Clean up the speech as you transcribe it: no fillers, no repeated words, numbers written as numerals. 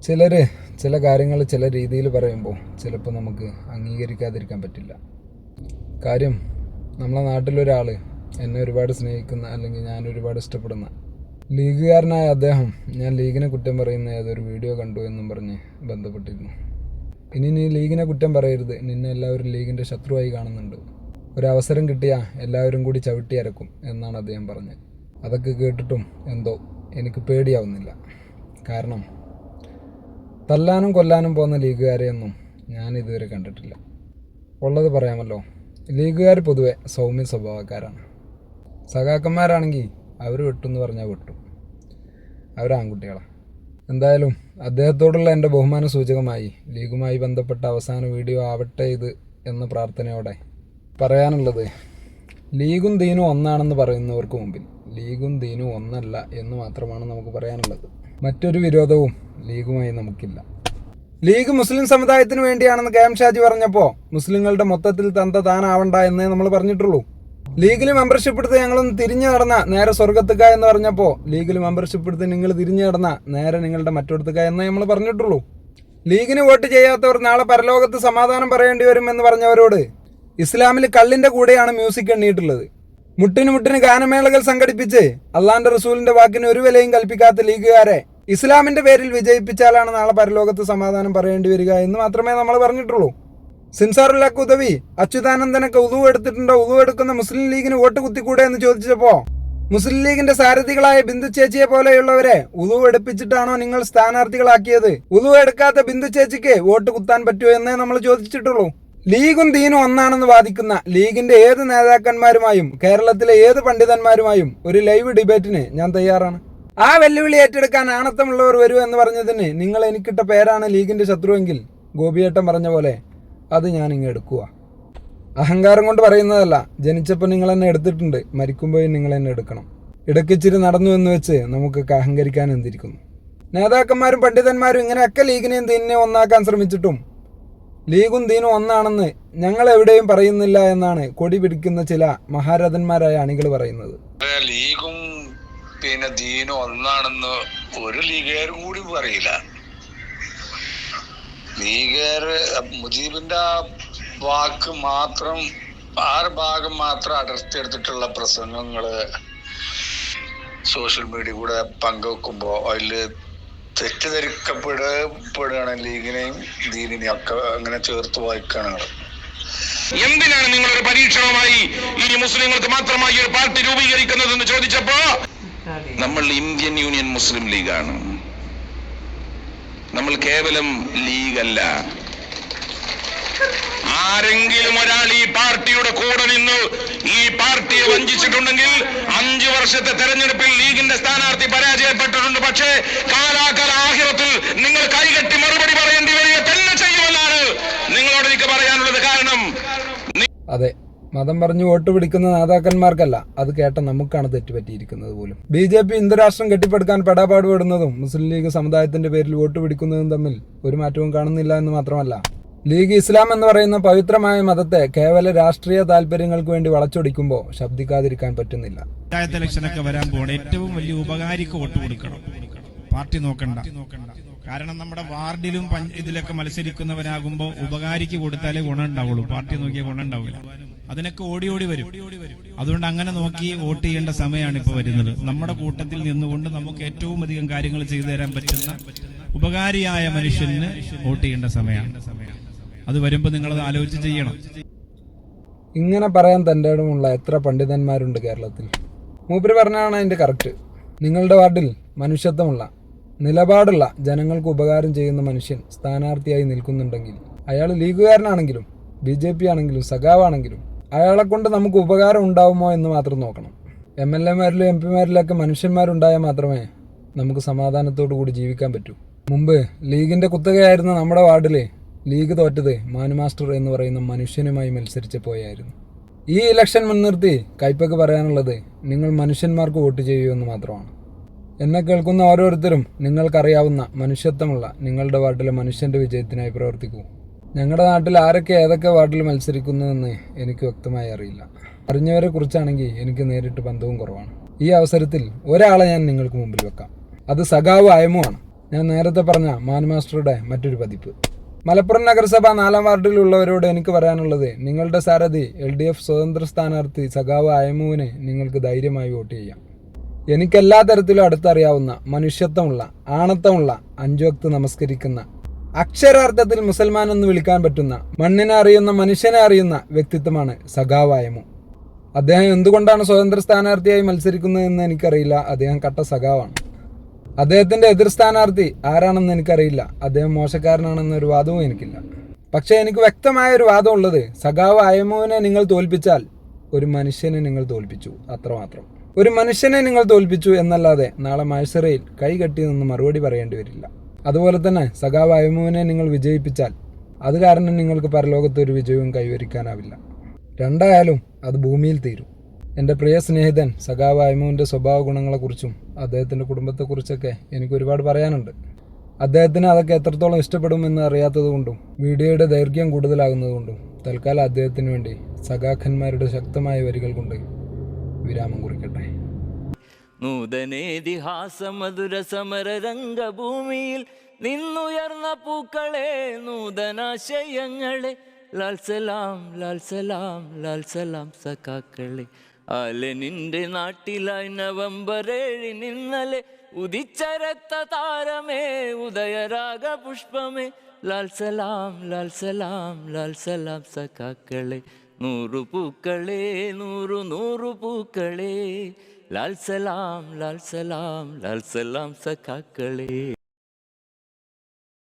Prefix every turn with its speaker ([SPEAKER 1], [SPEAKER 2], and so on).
[SPEAKER 1] ചില കാര്യങ്ങൾ ചില രീതിയിൽ പറയുമ്പോൾ ചിലപ്പോൾ നമുക്ക് അംഗീകരിക്കാതിരിക്കാൻ പറ്റില്ല. കാര്യം നമ്മളെ നാട്ടിലൊരാൾ എന്നെ ഒരുപാട് സ്നേഹിക്കുന്ന അല്ലെങ്കിൽ ഞാൻ ഒരുപാട് ഇഷ്ടപ്പെടുന്ന ലീഗുകാരനായ അദ്ദേഹം ഞാൻ ലീഗിനെ കുറ്റം പറയുന്ന ഏതൊരു വീഡിയോ കണ്ടു എന്നും പറഞ്ഞ് ബന്ധപ്പെട്ടിരുന്നു. ഇനി നീ ലീഗിനെ കുറ്റം പറയരുത്, നിന്നെ എല്ലാവരും ലീഗിൻ്റെ ശത്രുവായി കാണുന്നുണ്ട്, ഒരവസരം കിട്ടിയാൽ എല്ലാവരും കൂടി ചവിട്ടി അരക്കും എന്നാണ് അദ്ദേഹം പറഞ്ഞത്. അതൊക്കെ കേട്ടിട്ടും എന്തോ എനിക്ക് പേടിയാവുന്നില്ല. കാരണം തല്ലാനും കൊല്ലാനും പോകുന്ന ലീഗുകാരെയൊന്നും ഞാൻ ഇതുവരെ കണ്ടിട്ടില്ല. ഉള്ളത് പറയാമല്ലോ, ലീഗുകാർ പൊതുവെ സൗമ്യ സ്വഭാവക്കാരാണ്. സഖാക്കന്മാരാണെങ്കിൽ അവർ വെട്ടുമെന്ന് പറഞ്ഞാൽ വെട്ടും, അവർ ആൺകുട്ടികളാണ്. എന്തായാലും അദ്ദേഹത്തോടുള്ള എൻ്റെ ബഹുമാന സൂചകമായി ലീഗുമായി ബന്ധപ്പെട്ട അവസാന വീഡിയോ ആവട്ടെ ഇത് എന്ന പ്രാർത്ഥനയോടെ പറയാനുള്ളത്, ലീഗും ദീനും ഒന്നാണെന്ന് പറയുന്നവർക്ക് മുമ്പിൽ ലീഗും ദീനും ഒന്നല്ല എന്ന് മാത്രമാണ് നമുക്ക് പറയാനുള്ളത്. മറ്റൊരു വിരോധവും ലീഗുമായി നമുക്കില്ല. ലീഗ് മുസ്ലിം സമുദായത്തിന് വേണ്ടിയാണെന്ന് കെ എം ഷാജി പറഞ്ഞപ്പോൾ മുസ്ലിങ്ങളുടെ മൊത്തത്തിൽ താനാവണ്ട എന്നേ നമ്മൾ പറഞ്ഞിട്ടുള്ളൂ. ലീഗിൽ മെമ്പർഷിപ്പ് എടുത്ത് ഞങ്ങളൊന്ന് തിരിഞ്ഞു നടന്ന നേരെ സ്വർഗത്തുക എന്ന് പറഞ്ഞപ്പോൾ ലീഗിൽ മെമ്പർഷിപ്പ് എടുത്ത് നിങ്ങൾ തിരിഞ്ഞു നടന്ന നേരെ നിങ്ങളുടെ മറ്റൊടുത്തുക എന്നേ നമ്മൾ പറഞ്ഞിട്ടുള്ളൂ. ലീഗിന് വോട്ട് ചെയ്യാത്തവർ നാളെ പരലോകത്ത് സമാധാനം പറയേണ്ടി വരും എന്ന് പറഞ്ഞവരോട് ഇസ്ലാമിൽ കള്ളിന്റെ കൂടെയാണ് മ്യൂസിക് എണ്ണിയിട്ടുള്ളത്. മുട്ടിന് ഗാനമേളകൾ സംഘടിപ്പിച്ച് അള്ളാന്റെ റസൂലിന്റെ വാക്കിന് ഒരു വിലയും കൽപ്പിക്കാത്ത ലീഗുകാരെ ഇസ്ലാമിന്റെ പേരിൽ വിജയിപ്പിച്ചാലാണ് നാളെ പരലോകത്ത് സമാധാനം പറയേണ്ടി വരിക എന്ന് മാത്രമേ നമ്മൾ പറഞ്ഞിട്ടുള്ളൂ. സിൻസാറുല്ലാക്ക് ഉദവി അച്യുതാനന്ദനൊക്കെ ഉദു എടുത്തിട്ടുണ്ടോ, ഉദു എടുക്കുന്ന മുസ്ലിം ലീഗിന് വോട്ട് കുത്തിക്കൂടെ എന്ന് ചോദിച്ചപ്പോ മുസ്ലിം ലീഗിന്റെ സാരഥികളായ ബിന്ദു ചേച്ചിയെ പോലെയുള്ളവരെ ഉദു എടുപ്പിച്ചിട്ടാണോ നിങ്ങൾ സ്ഥാനാർത്ഥികളാക്കിയത്? ഉദു എടുക്കാത്ത ബിന്ദു ചേച്ചിക്ക് വോട്ട് കുത്താൻ പറ്റുമോ എന്നേ നമ്മൾ ചോദിച്ചിട്ടുള്ളൂ. ലീഗും ദീനും ഒന്നാണെന്ന് വാദിക്കുന്ന ലീഗിന്റെ ഏത് നേതാക്കന്മാരുമായും കേരളത്തിലെ ഏത് പണ്ഡിതന്മാരുമായും ഒരു ലൈവ് ഡിബേറ്റിന് ഞാൻ തയ്യാറാണ്. ആ വെല്ലുവിളി ഏറ്റെടുക്കാൻ ആണത്തമുള്ളവർ വരൂ എന്ന് പറഞ്ഞതിന് നിങ്ങൾ എനിക്കിട്ട പേരാണ് ലീഗിന്റെ ശത്രുവെങ്കിൽ ഗോപിയേട്ടൻ പറഞ്ഞ പോലെ അത് ഞാൻ ഇങ്ങ് എടുക്കുക. അഹങ്കാരം കൊണ്ട് പറയുന്നതല്ല, ജനിച്ചപ്പോൾ നിങ്ങൾ എന്നെ എടുത്തിട്ടുണ്ട്, മരിക്കുമ്പോഴും നിങ്ങൾ എന്നെ എടുക്കണം. ഇടയ്ക്കിച്ചിരി നടന്നു എന്ന് വെച്ച് നമുക്കൊക്കെ അഹങ്കരിക്കാൻ എന്തിരിക്കുന്നു? നേതാക്കന്മാരും പണ്ഡിതന്മാരും ഇങ്ങനെയൊക്കെ ലീഗിനെയും ദീനിനെയും ഒന്നാക്കാൻ ശ്രമിച്ചിട്ടും ലീഗും ദീനും ഒന്നാണെന്ന് ഞങ്ങൾ എവിടെയും പറയുന്നില്ല എന്നാണ് കൊടി പിടിക്കുന്ന ചില മഹാരഥന്മാരായ അണികൾ പറയുന്നത്.
[SPEAKER 2] ലീഗും പിന്നെ ദീനും ഒന്നാണെന്ന് ഒരു ലീഗുകാരും കൂടി പറയില്ല. ലീഗുകാര് മുജീബിന്റെ വാക്ക് മാത്രം ആ ഭാഗം മാത്രം അടർത്തിയെടുത്തിട്ടുള്ള പ്രസംഗങ്ങള് സോഷ്യൽ മീഡിയ കൂടെ പങ്കുവെക്കുമ്പോ അതില് തെറ്റിദ്ധരിക്കപ്പെടുകയാണ്. ലീഗിനെയും ദീനിനെയും ഒക്കെ അങ്ങനെ ചേർത്ത് വായിക്കാനാണ്.
[SPEAKER 3] എന്തിനാണ് നിങ്ങളൊരു പരീക്ഷണവുമായി ഈ മുസ്ലിങ്ങൾക്ക് മാത്രമായി ഒരു പാർട്ടി രൂപീകരിക്കുന്നതെന്ന് ചോദിച്ചപ്പോ നമ്മൾ ഇന്ത്യൻ യൂണിയൻ മുസ്ലിം ലീഗാണ്, നമ്മൾ കേവലം ലീഗല്ല. ആരെങ്കിലും ഒരാൾ ഈ പാർട്ടിയുടെ കൂടെ നിന്ന് ഈ പാർട്ടിയെ വഞ്ചിച്ചിട്ടുണ്ടെങ്കിൽ 5 വർഷത്തെ തെരഞ്ഞെടുപ്പിൽ ലീഗിന്റെ സ്ഥാനാർത്ഥി പരാജയപ്പെട്ടിട്ടുണ്ട്. പക്ഷേ കാലാകാല ആഖിറത്തിൽ നിങ്ങൾ കൈകെട്ടി മറുപടി പറയേണ്ടി വരിക തന്നെ ചെയ്യുമെന്നാണ് നിങ്ങളോട് എനിക്ക് പറയാനുള്ളത്. കാരണം
[SPEAKER 1] അതെ, മതം പറഞ്ഞു വോട്ട് പിടിക്കുന്ന നേതാക്കന്മാർക്കല്ല, അത് കേട്ട നമുക്കാണ് തെറ്റുപറ്റിയിരിക്കുന്നത് പോലും. BJP ഇന്ത്യരാഷ്ട്രം കെട്ടിപ്പടുക്കാൻ പെടാപാടുപെടുന്നതും മുസ്ലിം ലീഗ് സമുദായത്തിന്റെ പേരിൽ വോട്ട് പിടിക്കുന്നതും തമ്മിൽ ഒരു മാറ്റവും കാണുന്നില്ല എന്ന് മാത്രമല്ല, ലീഗ് ഇസ്ലാം എന്ന് പറയുന്ന പവിത്രമായ മതത്തെ കേവല രാഷ്ട്രീയ താല്പര്യങ്ങൾക്ക് വേണ്ടി വളച്ചൊടിക്കുമ്പോൾ ശബ്ദിക്കാതിരിക്കാൻ പറ്റുന്നില്ല.
[SPEAKER 4] പഞ്ചായത്ത് ഇലക്ഷനൊക്കെ വരാൻ പോകണം, ഏറ്റവും വലിയ ഉപകാരിക്ക് വോട്ട് കൊടുക്കണം, പാർട്ടി നോക്കണ്ട. കാരണം നമ്മുടെ വാർഡിലും ഇതിലൊക്കെ മത്സരിക്കുന്നവരാകുമ്പോൾ ഉപകാരിക്ക് കൊടുത്താലേ ഗുണം ഉണ്ടാവുള്ളൂ, പാർട്ടി നോക്കിയാൽ ഗുണം ഉണ്ടാവില്ല. അതിനൊക്കെ ഓടി വരും. അതുകൊണ്ട് അങ്ങനെ നോക്കി വോട്ട് ചെയ്യേണ്ട സമയമാണ് ഇപ്പോൾ വരുന്നത്. നമ്മുടെ കൂട്ടത്തിൽ നിന്നുകൊണ്ട് നമുക്ക് ഏറ്റവും അധികം കാര്യങ്ങൾ ചെയ്തു തരാൻ പറ്റുന്ന ഉപകാരിയായ മനുഷ്യന് വോട്ട് ചെയ്യേണ്ട സമയമാണ്. അത് വരുമ്പോൾ നിങ്ങളത് ആലോചിച്ച് ചെയ്യണം.
[SPEAKER 1] ഇങ്ങനെ പറയാൻ തൻ്റെ ഇടമുള്ള എത്ര പണ്ഡിതന്മാരുണ്ട് കേരളത്തിൽ. മൂപ്പര് പറഞ്ഞാണ് അതിൻ്റെ കറക്റ്റ്. നിങ്ങളുടെ വാർഡിൽ മനുഷ്യത്വമുള്ള നിലപാടുള്ള ജനങ്ങൾക്ക് ഉപകാരം ചെയ്യുന്ന മനുഷ്യൻ സ്ഥാനാർത്ഥിയായി നിൽക്കുന്നുണ്ടെങ്കിൽ അയാൾ ലീഗുകാരനാണെങ്കിലും BJP ആണെങ്കിലും സഖാവാണെങ്കിലും അയാളെ കൊണ്ട് നമുക്ക് ഉപകാരം ഉണ്ടാവുമോ എന്ന് മാത്രം നോക്കണം. MLA-മാരിലും MP-മാരിലൊക്കെ മനുഷ്യന്മാരുണ്ടായാൽ മാത്രമേ നമുക്ക് സമാധാനത്തോടു കൂടി ജീവിക്കാൻ പറ്റൂ. മുമ്പ് ലീഗിൻ്റെ കുത്തകയായിരുന്ന നമ്മുടെ വാർഡിൽ ലീഗ് തോറ്റത് മാനുമാസ്റ്റർ എന്ന് പറയുന്ന മനുഷ്യനുമായി മത്സരിച്ചപ്പോയായിരുന്നു. ഈ ഇലക്ഷൻ മുൻനിർത്തി കൈപ്പക്ക് പറയാനുള്ളത്, നിങ്ങൾ മനുഷ്യന്മാർക്ക് വോട്ട് ചെയ്യൂ എന്ന് മാത്രമാണ്. എന്നെ കേൾക്കുന്ന ഓരോരുത്തരും നിങ്ങൾക്കറിയാവുന്ന മനുഷ്യത്വമുള്ള നിങ്ങളുടെ വാർഡിലെ മനുഷ്യൻ്റെ വിജയത്തിനായി പ്രവർത്തിക്കൂ. ഞങ്ങളുടെ നാട്ടിൽ ആരൊക്കെ ഏതൊക്കെ വാർഡിൽ മത്സരിക്കുന്നുവെന്ന് എനിക്ക് വ്യക്തമായി അറിയില്ല. അറിഞ്ഞവരെ കുറിച്ചാണെങ്കിൽ എനിക്ക് നേരിട്ട് ബന്ധവും കുറവാണ്. ഈ അവസരത്തിൽ ഒരാളെ ഞാൻ നിങ്ങൾക്ക് മുമ്പിൽ വെക്കാം. അത് സഖാവ് അയമു ആണ്. ഞാൻ നേരത്തെ പറഞ്ഞ മാൻ മാസ്റ്ററുടെ മറ്റൊരു പതിപ്പ്. മലപ്പുറം നഗരസഭ 4-ാം വാർഡിലുള്ളവരോട് എനിക്ക് പറയാനുള്ളത്, നിങ്ങളുടെ സാരഥി LDF സ്വതന്ത്ര സ്ഥാനാർത്ഥി സഖാവ് അയമൂവിനെ നിങ്ങൾക്ക് ധൈര്യമായി വോട്ട് ചെയ്യാം. എനിക്കെല്ലാ തരത്തിലും അടുത്തറിയാവുന്ന, മനുഷ്യത്വമുള്ള, ആണത്തമുള്ള, 5 വക്ത് നമസ്കരിക്കുന്ന, അക്ഷരാർത്ഥത്തിൽ മുസൽമാൻ എന്ന് വിളിക്കാൻ പറ്റുന്ന, മണ്ണിനെ അറിയുന്ന, മനുഷ്യനെ അറിയുന്ന വ്യക്തിത്വമാണ് സഖാവ് അയമു. അദ്ദേഹം എന്തുകൊണ്ടാണ് സ്വതന്ത്ര സ്ഥാനാർത്ഥിയായി മത്സരിക്കുന്നതെന്ന് എനിക്കറിയില്ല. അദ്ദേഹം കട്ട സഖാവാണ്. അദ്ദേഹത്തിൻ്റെ എതിർ സ്ഥാനാർത്ഥി ആരാണെന്ന് എനിക്കറിയില്ല. അദ്ദേഹം മോശക്കാരനാണെന്നൊരു വാദവും എനിക്കില്ല. പക്ഷേ എനിക്ക് വ്യക്തമായ ഒരു വാദം ഉള്ളത്, സഖാവ് അയമുവിനെ നിങ്ങൾ തോൽപ്പിച്ചാൽ ഒരു മനുഷ്യനെ നിങ്ങൾ തോൽപ്പിച്ചു, അത്രമാത്രം. ഒരു മനുഷ്യനെ നിങ്ങൾ തോൽപ്പിച്ചു എന്നല്ലാതെ നാളെ മത്സരയിൽ കൈകെട്ടി നിന്ന് മറുപടി പറയേണ്ടി വരില്ല. അതുപോലെ തന്നെ സഖാവ് അയമുവിനെ നിങ്ങൾ വിജയിപ്പിച്ചാൽ അത് കാരണം നിങ്ങൾക്ക് പരലോകത്ത് ഒരു വിജയവും കൈവരിക്കാനാവില്ല. രണ്ടായാലും അത് ഭൂമിയിൽ തീരും. എൻ്റെ പ്രിയ സ്നേഹിതൻ സഖാവ് അയമൂവിൻ്റെ സ്വഭാവ ഗുണങ്ങളെക്കുറിച്ചും അദ്ദേഹത്തിൻ്റെ കുടുംബത്തെക്കുറിച്ചൊക്കെ എനിക്ക് ഒരുപാട് പറയാനുണ്ട്. അദ്ദേഹത്തിന് അതൊക്കെ എത്രത്തോളം ഇഷ്ടപ്പെടുമെന്ന് അറിയാത്തതുകൊണ്ടും വീഡിയോയുടെ ദൈർഘ്യം കൂടുതലാകുന്നതുകൊണ്ടും തൽക്കാലം അദ്ദേഹത്തിന് വേണ്ടി സഖാക്കന്മാരുടെ ശക്തമായ വരികൾ കൊണ്ട് വിരാമം കുറിക്കട്ടെ.
[SPEAKER 5] നൂതനേതിഹാസ മധുര സമര രംഗഭൂമിയിൽ നിന്നുയർന്ന പൂക്കളെ, നൂതനാശയങ്ങളെ, ലാൽ സലാം ലാൽ സലാം ലാൽ സലാം സഖാക്കളെ. ആലനിന്റെ നാട്ടിലായി നവംബർ 7 ഇന്നലെ ഉദിച്ച രക്തതാരമേ, ഉദയരാഗ പുഷ്പമേ, ലാൽ സലാം ലാൽ സലാം ലാൽ സലാം സഖാക്കളെ. 100 പൂക്കളെ, 100 പൂക്കളെ, ലാൽ സലാം ലാൽ സലാം ലാൽ സലാം സഖാക്കളെ.